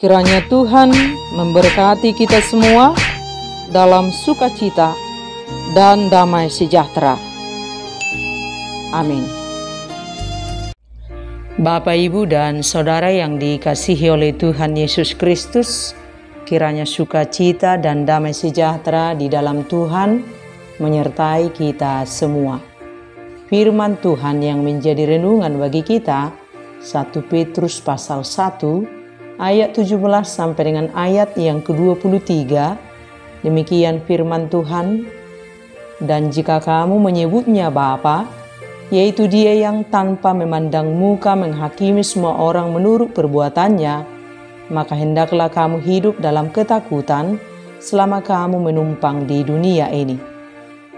Kiranya Tuhan memberkati kita semua dalam sukacita dan damai sejahtera. Amin. Bapak, Ibu, dan Saudara yang dikasihi oleh Tuhan Yesus Kristus, kiranya sukacita dan damai sejahtera di dalam Tuhan menyertai kita semua. Firman Tuhan yang menjadi renungan bagi kita, 1 Petrus pasal 1, ayat 17 sampai dengan ayat yang ke-23, demikian firman Tuhan. Dan jika kamu menyebutnya Bapa, yaitu Dia yang tanpa memandang muka menghakimi semua orang menurut perbuatannya, maka hendaklah kamu hidup dalam ketakutan selama kamu menumpang di dunia ini.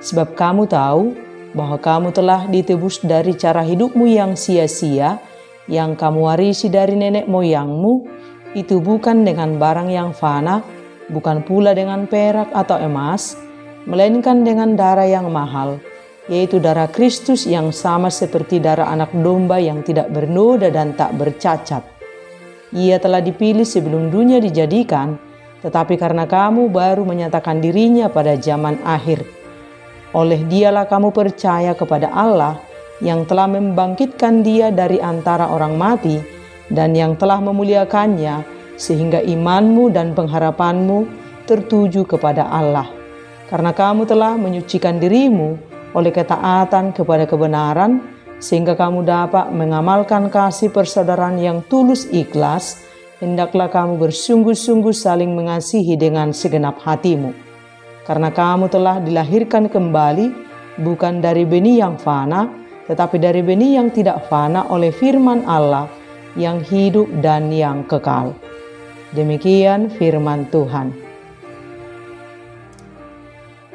Sebab kamu tahu bahwa kamu telah ditebus dari cara hidupmu yang sia-sia, yang kamu warisi dari nenek moyangmu, itu bukan dengan barang yang fana, bukan pula dengan perak atau emas, melainkan dengan darah yang mahal, yaitu darah Kristus yang sama seperti darah anak domba yang tidak bernoda dan tak bercacat. Ia telah dipilih sebelum dunia dijadikan, tetapi karena kamu baru menyatakan dirinya pada zaman akhir. Oleh Dialah kamu percaya kepada Allah yang telah membangkitkan Dia dari antara orang mati, dan yang telah memuliakannya, sehingga imanmu dan pengharapanmu tertuju kepada Allah. Karena kamu telah menyucikan dirimu oleh ketaatan kepada kebenaran, sehingga kamu dapat mengamalkan kasih persaudaraan yang tulus ikhlas, hendaklah kamu bersungguh-sungguh saling mengasihi dengan segenap hatimu. Karena kamu telah dilahirkan kembali, bukan dari benih yang fana, tetapi dari benih yang tidak fana oleh firman Allah, yang hidup dan yang kekal. Demikian firman Tuhan.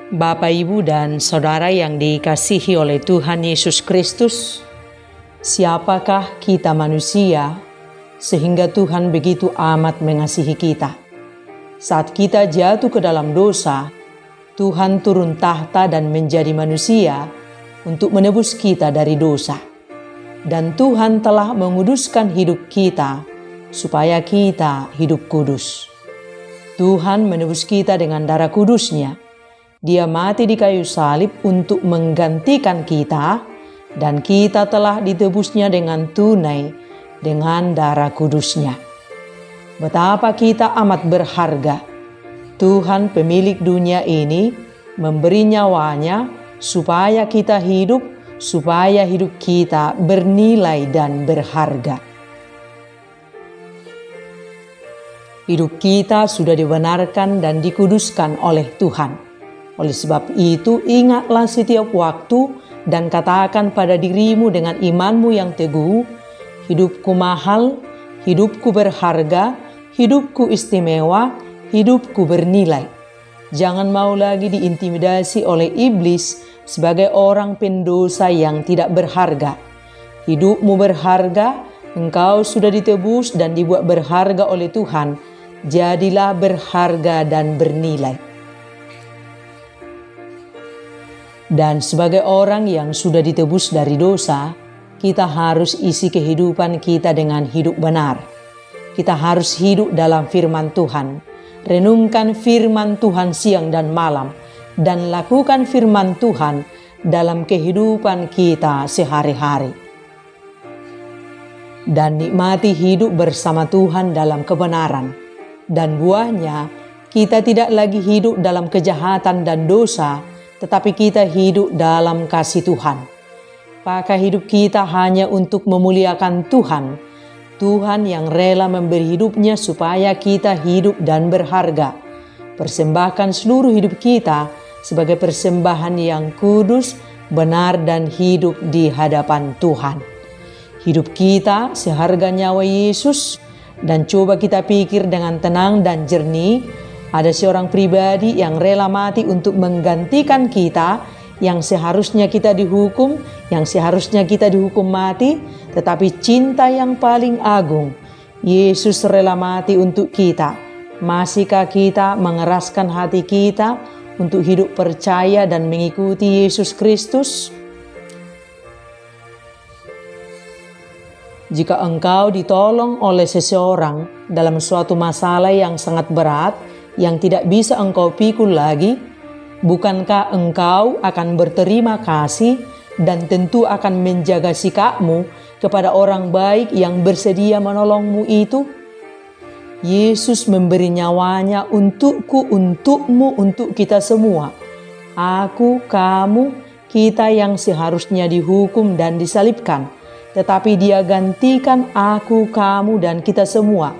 Bapak, Ibu, dan Saudara yang dikasihi oleh Tuhan Yesus Kristus, siapakah kita manusia sehingga Tuhan begitu amat mengasihi kita? Saat kita jatuh ke dalam dosa, Tuhan turun tahta dan menjadi manusia untuk menebus kita dari dosa. Dan Tuhan telah menguduskan hidup kita supaya kita hidup kudus. Tuhan menebus kita dengan darah kudusnya. Dia mati di kayu salib untuk menggantikan kita, dan kita telah ditebusnya dengan tunai dengan darah kudusnya. Betapa kita amat berharga. Tuhan pemilik dunia ini memberi nyawanya supaya kita hidup, supaya hidup kita bernilai dan berharga. Hidup kita sudah dibenarkan dan dikuduskan oleh Tuhan. Oleh sebab itu, ingatlah setiap waktu dan katakan pada dirimu dengan imanmu yang teguh, hidupku mahal, hidupku berharga, hidupku istimewa, hidupku bernilai. Jangan mau lagi diintimidasi oleh iblis sebagai orang pendosa yang tidak berharga. Hidupmu berharga, engkau sudah ditebus dan dibuat berharga oleh Tuhan. Jadilah berharga dan bernilai. Dan sebagai orang yang sudah ditebus dari dosa, kita harus isi kehidupan kita dengan hidup benar. Kita harus hidup dalam firman Tuhan. Renungkan firman Tuhan siang dan malam, dan lakukan firman Tuhan dalam kehidupan kita sehari-hari. Dan nikmati hidup bersama Tuhan dalam kebenaran. Dan buahnya, kita tidak lagi hidup dalam kejahatan dan dosa, tetapi kita hidup dalam kasih Tuhan. Pakai hidup kita hanya untuk memuliakan Tuhan. Tuhan yang rela memberi hidupnya supaya kita hidup dan berharga. Persembahkan seluruh hidup kita sebagai persembahan yang kudus, benar, dan hidup di hadapan Tuhan. Hidup kita seharga nyawa Yesus, dan coba kita pikir dengan tenang dan jernih, ada seorang pribadi yang rela mati untuk menggantikan kita, yang seharusnya kita dihukum, mati, tetapi cinta yang paling agung, Yesus rela mati untuk kita. Masihkah kita mengeraskan hati kita untuk hidup percaya dan mengikuti Yesus Kristus? Jika engkau ditolong oleh seseorang dalam suatu masalah yang sangat berat, yang tidak bisa engkau pikul lagi, bukankah engkau akan berterima kasih dan tentu akan menjaga sikapmu kepada orang baik yang bersedia menolongmu itu? Yesus memberi nyawanya untukku, untukmu, untuk kita semua. Aku, kamu, kita yang seharusnya dihukum dan disalibkan. Tetapi Dia gantikan aku, kamu, dan kita semua.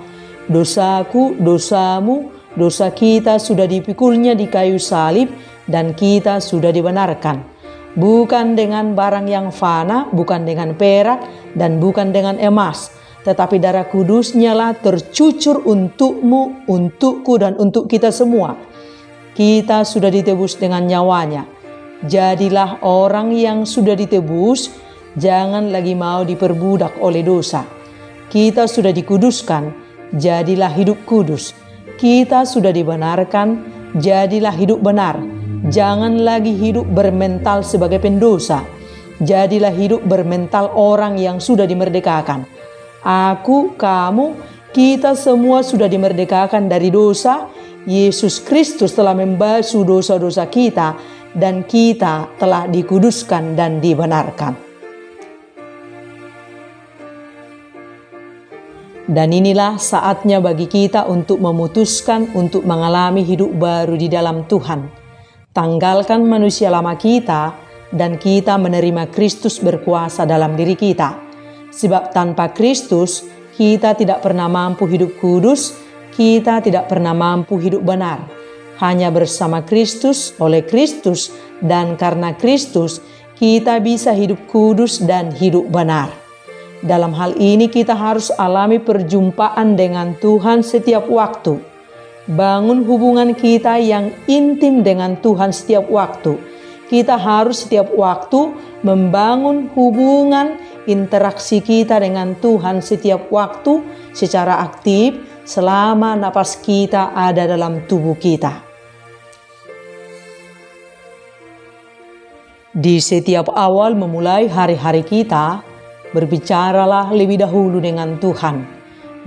Dosaku, dosamu, dosa kita sudah dipikulnya di kayu salib dan kita sudah dibenarkan. Bukan dengan barang yang fana, bukan dengan perak, dan bukan dengan emas, tetapi darah kudusnya lah tercucur untukmu, untukku, dan untuk kita semua. Kita sudah ditebus dengan nyawanya. Jadilah orang yang sudah ditebus, jangan lagi mau diperbudak oleh dosa. Kita sudah dikuduskan, jadilah hidup kudus. Kita sudah dibenarkan, jadilah hidup benar. Jangan lagi hidup bermental sebagai pendosa. Jadilah hidup bermental orang yang sudah dimerdekakan. Aku, kamu, kita semua sudah dimerdekakan dari dosa. Yesus Kristus telah membasuh dosa-dosa kita dan kita telah dikuduskan dan dibenarkan. Dan inilah saatnya bagi kita untuk memutuskan untuk mengalami hidup baru di dalam Tuhan. Tanggalkan manusia lama kita dan kita menerima Kristus berkuasa dalam diri kita. Sebab tanpa Kristus kita tidak pernah mampu hidup kudus, kita tidak pernah mampu hidup benar. Hanya bersama Kristus, oleh Kristus, dan karena Kristus kita bisa hidup kudus dan hidup benar. Dalam hal ini kita harus alami perjumpaan dengan Tuhan setiap waktu. Bangun hubungan kita yang intim dengan Tuhan setiap waktu. Kita harus setiap waktu membangun hubungan interaksi kita dengan Tuhan setiap waktu secara aktif selama napas kita ada dalam tubuh kita. Di setiap awal memulai hari-hari kita, berbicaralah lebih dahulu dengan Tuhan.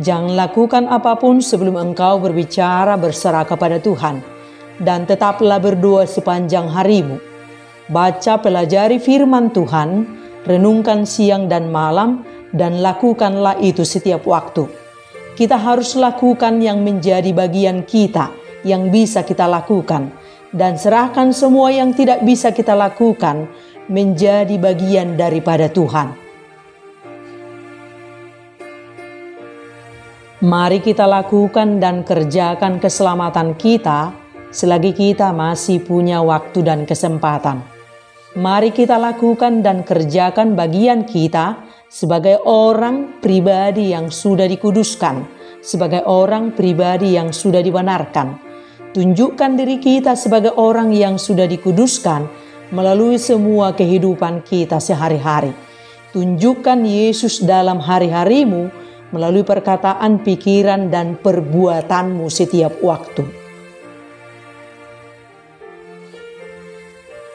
Jangan lakukan apapun sebelum engkau berbicara berserah kepada Tuhan. Dan tetaplah berdoa sepanjang harimu. Baca pelajari firman Tuhan, renungkan siang dan malam, dan lakukanlah itu setiap waktu. Kita harus lakukan yang menjadi bagian kita, yang bisa kita lakukan. Dan serahkan semua yang tidak bisa kita lakukan menjadi bagian daripada Tuhan. Mari kita lakukan dan kerjakan keselamatan kita selagi kita masih punya waktu dan kesempatan. Mari kita lakukan dan kerjakan bagian kita sebagai orang pribadi yang sudah dikuduskan, sebagai orang pribadi yang sudah dibenarkan. Tunjukkan diri kita sebagai orang yang sudah dikuduskan melalui semua kehidupan kita sehari-hari. Tunjukkan Yesus dalam hari-harimu melalui perkataan, pikiran, dan perbuatanmu setiap waktu.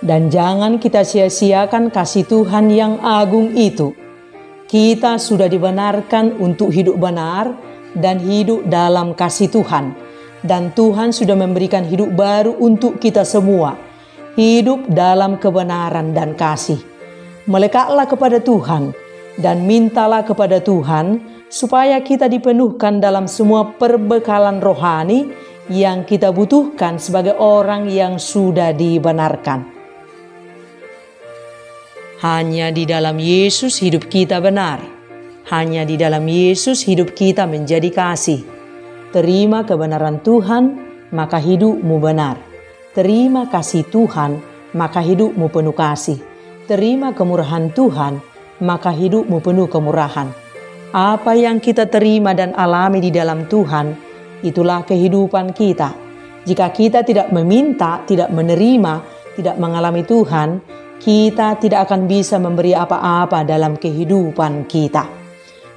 Dan jangan kita sia-siakan kasih Tuhan yang agung itu. Kita sudah dibenarkan untuk hidup benar dan hidup dalam kasih Tuhan. Dan Tuhan sudah memberikan hidup baru untuk kita semua. Hidup dalam kebenaran dan kasih. Melekatlah kepada Tuhan dan mintalah kepada Tuhan supaya kita dipenuhkan dalam semua perbekalan rohani yang kita butuhkan sebagai orang yang sudah dibenarkan. Hanya di dalam Yesus hidup kita benar. Hanya di dalam Yesus hidup kita menjadi kasih. Terima kebenaran Tuhan, maka hidupmu benar. Terima kasih Tuhan, maka hidupmu penuh kasih. Terima kemurahan Tuhan, maka hidupmu penuh kemurahan. Apa yang kita terima dan alami di dalam Tuhan, itulah kehidupan kita. Jika kita tidak meminta, tidak menerima, tidak mengalami Tuhan, kita tidak akan bisa memberi apa-apa dalam kehidupan kita.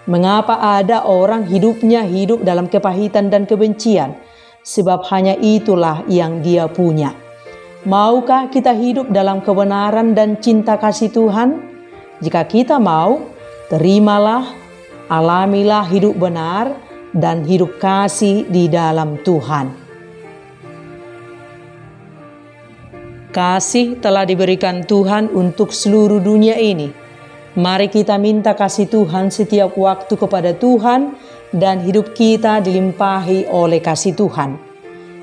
Mengapa ada orang hidupnya hidup dalam kepahitan dan kebencian? Sebab hanya itulah yang dia punya. Maukah kita hidup dalam kebenaran dan cinta kasih Tuhan? Jika kita mau, terimalah, Alamilah hidup benar dan hidup kasih di dalam Tuhan. Kasih telah diberikan Tuhan untuk seluruh dunia ini. Mari kita minta kasih Tuhan setiap waktu kepada Tuhan dan hidup kita dilimpahi oleh kasih Tuhan.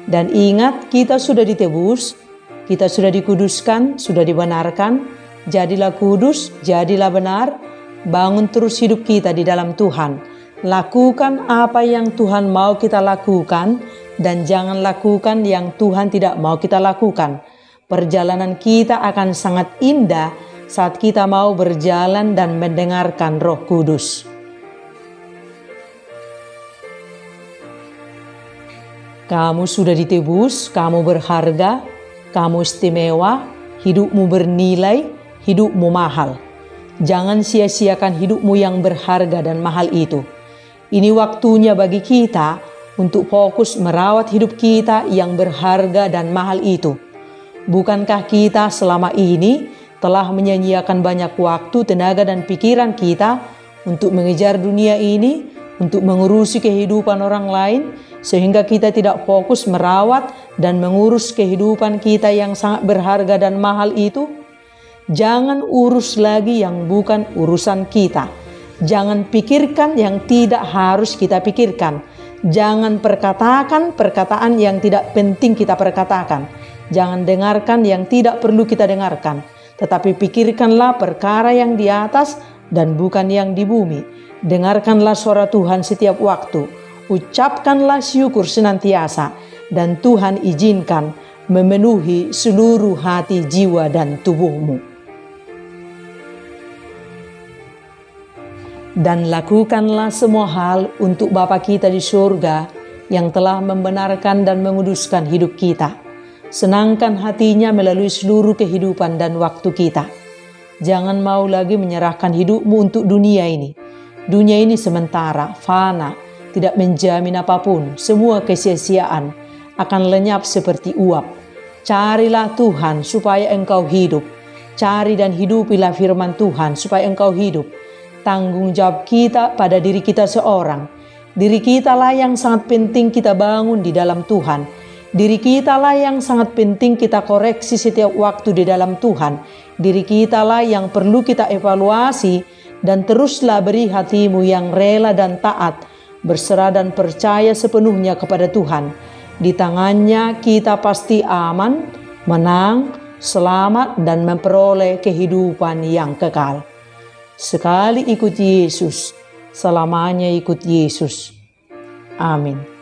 Dan ingat, kita sudah ditebus, kita sudah dikuduskan, sudah dibenarkan. Jadilah kudus, jadilah benar, bangun terus hidup kita di dalam Tuhan. Lakukan apa yang Tuhan mau kita lakukan dan jangan lakukan yang Tuhan tidak mau kita lakukan. Perjalanan kita akan sangat indah saat kita mau berjalan dan mendengarkan Roh Kudus. Kamu sudah ditebus, kamu berharga, kamu istimewa, hidupmu bernilai, hidupmu mahal. Jangan sia-siakan hidupmu yang berharga dan mahal itu. Ini waktunya bagi kita untuk fokus merawat hidup kita yang berharga dan mahal itu. Bukankah kita selama ini telah menyia-nyiakan banyak waktu, tenaga, dan pikiran kita untuk mengejar dunia ini, untuk mengurusi kehidupan orang lain, sehingga kita tidak fokus merawat dan mengurus kehidupan kita yang sangat berharga dan mahal itu? Jangan urus lagi yang bukan urusan kita. Jangan pikirkan yang tidak harus kita pikirkan. Jangan perkatakan perkataan yang tidak penting kita perkatakan. Jangan dengarkan yang tidak perlu kita dengarkan. Tetapi pikirkanlah perkara yang di atas dan bukan yang di bumi. Dengarkanlah suara Tuhan setiap waktu. Ucapkanlah syukur senantiasa. Dan Tuhan izinkan memenuhi seluruh hati, jiwa, dan tubuhmu. Dan lakukanlah semua hal untuk Bapa kita di surga yang telah membenarkan dan menguduskan hidup kita. Senangkan hatinya melalui seluruh kehidupan dan waktu kita. Jangan mau lagi menyerahkan hidupmu untuk dunia ini. Dunia ini sementara, fana, tidak menjamin apapun. Semua kesia-siaan akan lenyap seperti uap. Carilah Tuhan supaya engkau hidup. Cari dan hidupilah firman Tuhan supaya engkau hidup. Tanggung jawab kita pada diri kita seorang. Diri kitalah yang sangat penting kita bangun di dalam Tuhan. Diri kitalah yang sangat penting kita koreksi setiap waktu di dalam Tuhan. Diri kitalah yang perlu kita evaluasi dan teruslah beri hatimu yang rela dan taat, berserah dan percaya sepenuhnya kepada Tuhan. Di tangannya kita pasti aman, menang, selamat dan memperoleh kehidupan yang kekal. Sekali ikut Yesus, selamanya ikut Yesus. Amin.